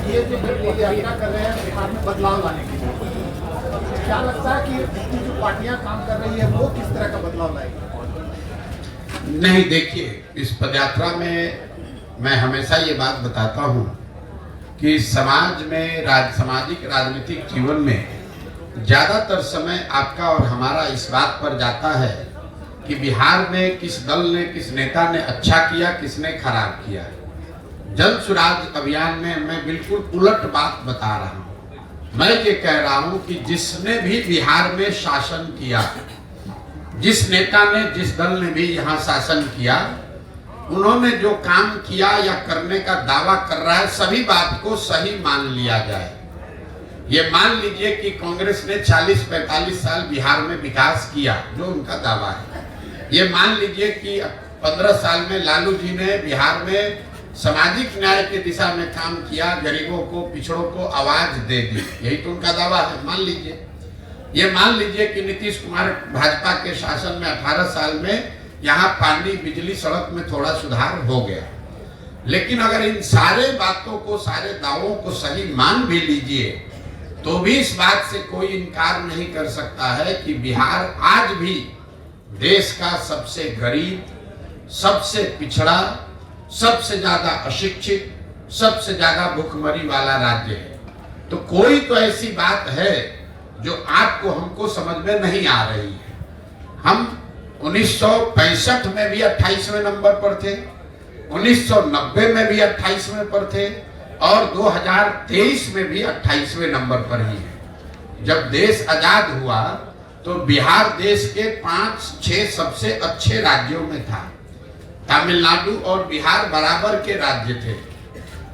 ये जो यात्रा कर रहे हैं बिहार में बदलाव लाने के लिए, क्या लगता है कि इसकी जो पार्टियां काम कर रही है वो किस तरह का बदलाव लाएगी? नहीं, देखिए, इस पदयात्रा में मैं हमेशा ये बात बताता हूँ कि समाज में सामाजिक राजनीतिक जीवन में ज़्यादातर समय आपका और हमारा इस बात पर जाता है कि बिहार में किस दल ने, किस नेता ने अच्छा किया, किसने खराब किया। जन सुराज अभियान में मैं बिल्कुल उलट बात बता रहा हूँ। मैं ये कह रहा हूँ कि जिसने भी बिहार में शासन किया, जिस नेता ने, जिस दल ने भी यहाँ शासन किया, उन्होंने जो काम किया या करने का दावा कर रहा है, सभी बात को सही मान लिया जाए। ये मान लीजिए कि कांग्रेस ने 40-45 साल बिहार में विकास किया, जो उनका दावा है। ये मान लीजिए कि 15 साल में लालू जी ने बिहार में सामाजिक न्याय की दिशा में काम किया, गरीबों को, पिछड़ों को आवाज दे दी, यही तो उनका दावा है। मान लीजिए, ये मान लीजिए कि नीतीश कुमार भाजपा के शासन में 18 साल में यहाँ पानी, बिजली, सड़क में थोड़ा सुधार हो गया। लेकिन अगर इन सारे बातों को, सारे दावों को सही मान भी लीजिए, तो भी इस बात से कोई इनकार नहीं कर सकता है कि बिहार आज भी देश का सबसे गरीब, सबसे पिछड़ा, सबसे ज्यादा अशिक्षित, सबसे ज्यादा भूखमरी वाला राज्य है। तो कोई तो ऐसी बात है जो आपको, हमको समझ में नहीं आ रही है। हम 1965 में भी 28वें नंबर पर थे, 1990 में भी 28वें पर थे और 2023 में भी 28वें नंबर पर ही है। जब देश आजाद हुआ तो बिहार देश के 5-6 सबसे अच्छे राज्यों में था। तमिलनाडु और बिहार बराबर के राज्य थे।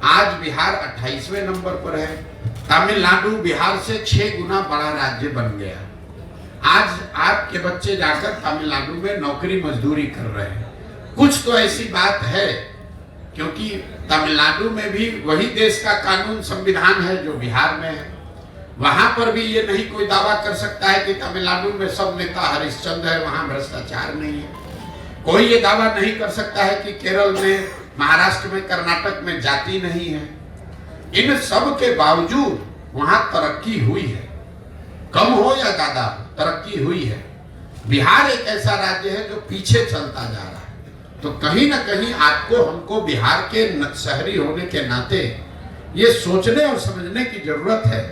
आज बिहार 28वें नंबर पर है। तमिलनाडु बिहार से 6 गुना बड़ा राज्य बन गया। आज आपके बच्चे जाकर तमिलनाडु में नौकरी मजदूरी कर रहे हैं। कुछ तो ऐसी बात है, क्योंकि तमिलनाडु में भी वही देश का कानून, संविधान है जो बिहार में है। वहां पर भी ये नहीं कोई दावा कर सकता है कि तमिलनाडु में सब नेता हरिश्चंद्र है, वहां भ्रष्टाचार नहीं है। कोई ये दावा नहीं कर सकता है कि केरल में, महाराष्ट्र में, कर्नाटक में जाति नहीं है। इन सब के बावजूद वहां तरक्की हुई है, कम हो या ज्यादा, तरक्की हुई है। बिहार एक ऐसा राज्य है जो पीछे चलता जा रहा है। तो कहीं ना कहीं आपको, हमको बिहार के शहरी होने के नाते ये सोचने और समझने की जरूरत है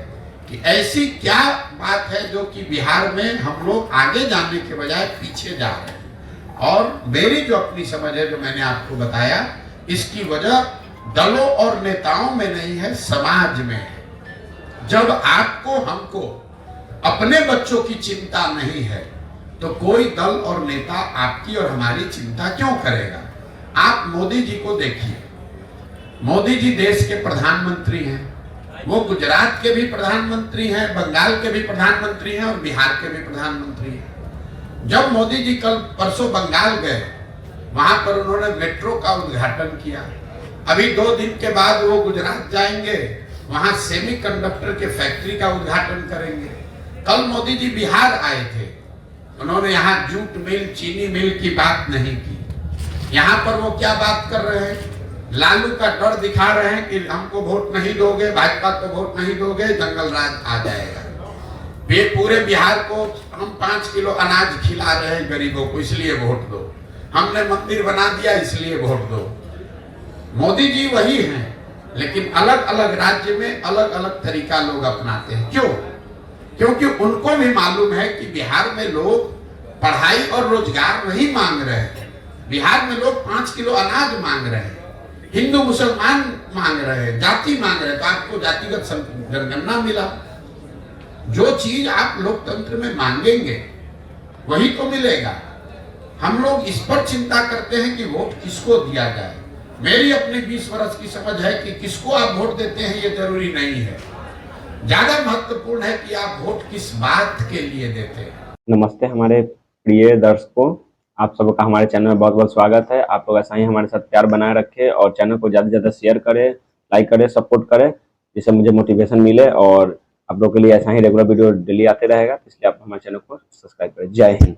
कि ऐसी क्या बात है जो कि बिहार में हम लोग आगे जाने के बजाय पीछे जा रहे हैं। और मेरी जो अपनी समझ है, जो मैंने आपको बताया, इसकी वजह दलों और नेताओं में नहीं है, समाज में है। जब आपको, हमको अपने बच्चों की चिंता नहीं है तो कोई दल और नेता आपकी और हमारी चिंता क्यों करेगा? आप मोदी जी को देखिए। मोदी जी देश के प्रधानमंत्री हैं। वो गुजरात के भी प्रधानमंत्री हैं, बंगाल के भी प्रधानमंत्री हैं और बिहार के भी प्रधानमंत्री हैं। जब मोदी जी कल परसों बंगाल गए, वहां पर उन्होंने मेट्रो का उद्घाटन किया। अभी 2 दिन के बाद वो गुजरात जाएंगे, वहां सेमीकंडक्टर के फैक्ट्री का उद्घाटन करेंगे। कल मोदी जी बिहार आए थे, उन्होंने यहाँ जूट मिल, चीनी मिल की बात नहीं की। यहाँ पर वो क्या बात कर रहे हैं? लालू का डर दिखा रहे हैं कि हमको वोट नहीं दोगे, भाजपा को वोट नहीं दोगे, जंगल राज आ जाएगा। वे पूरे बिहार को हम 5 किलो अनाज खिला रहे हैं गरीबों को, इसलिए वोट दो। हमने मंदिर बना दिया, इसलिए वोट दो। मोदी जी वही हैं, लेकिन अलग अलग राज्य में अलग अलग तरीका लोग अपनाते हैं। क्यों? क्योंकि उनको भी मालूम है कि बिहार में लोग पढ़ाई और रोजगार नहीं मांग रहे हैं। बिहार में लोग 5 किलो अनाज मांग रहे हैं, हिंदू मुसलमान मांग रहे हैं, जाति मांग रहे हैं। तो आपको जातिगत जनगणना मिला। जो चीज आप लोकतंत्र में मांगेंगे वही तो मिलेगा। हम लोग इस पर चिंता करते हैं कि वोट किसको दिया जाए। मेरी अपनी 20 वर्ष की समझ है कि किसको आप वोट देते हैं ये जरूरी नहीं है। ज्यादा महत्वपूर्ण है कि आप वोट किस बात के लिए देते हैं। नमस्ते हमारे प्रिय दर्शकों, आप सबका हमारे चैनल में बहुत बहुत स्वागत है। आप लोग ऐसा ही हमारे साथ प्यार बनाए रखें और चैनल को ज़्यादा से ज़्यादा शेयर करें, लाइक करें, सपोर्ट करें, जिससे मुझे मोटिवेशन मिले और आप लोगों के लिए ऐसा ही रेगुलर वीडियो डेली आते रहेगा। इसलिए आप हमारे चैनल को सब्सक्राइब करें। जय हिंद।